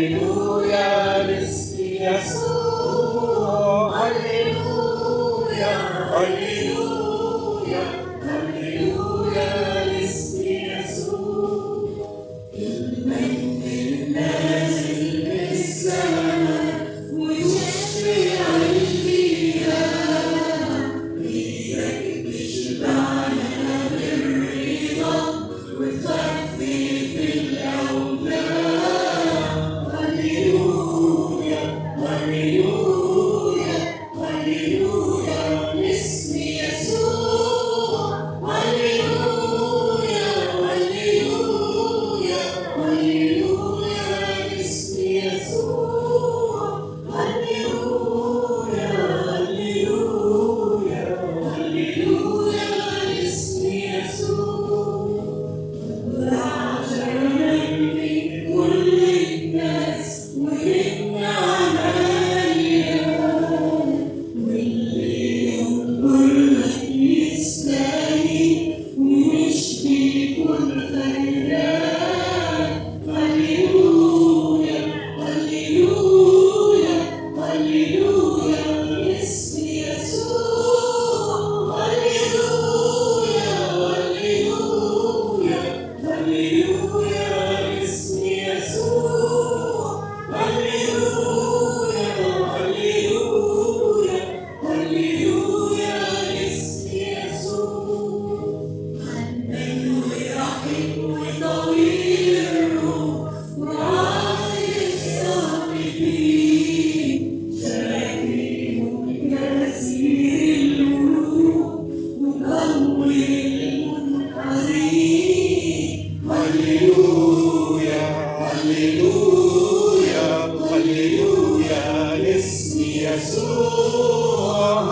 هللويا لاسم يسوع، هللويا هللويا هللويا لاسم يسوع. المجد النازل من السماء ويشفع القيامة، إياك تشبعنا بالرضا وتخفف الأوجاع. هللويا هللويا هللويا لاسم يسوع، هللويا هللويا هللويا لاسم يسوع، هللويا هللويا هللويا لاسم يسوع. رعشنا من كل الناس والنعمة مليانة، واللي ينظر لك يستاهل ويشفي كل خيرات. هللويا هللويا هللويا لاسم يسوع، هللويا هللويا هللويا لاسم يسوع، هللويا هللويا هللويا لاسم يسوع. حنان ورحيم وطويل الروح وعاطف الصابرين، شافي وكثير القلوب وقوي المنحرين. هللويا هللويا هللويا لاسم يسوع،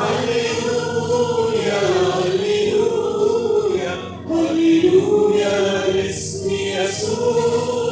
هللويا هللويا هللويا لاسم يسوع.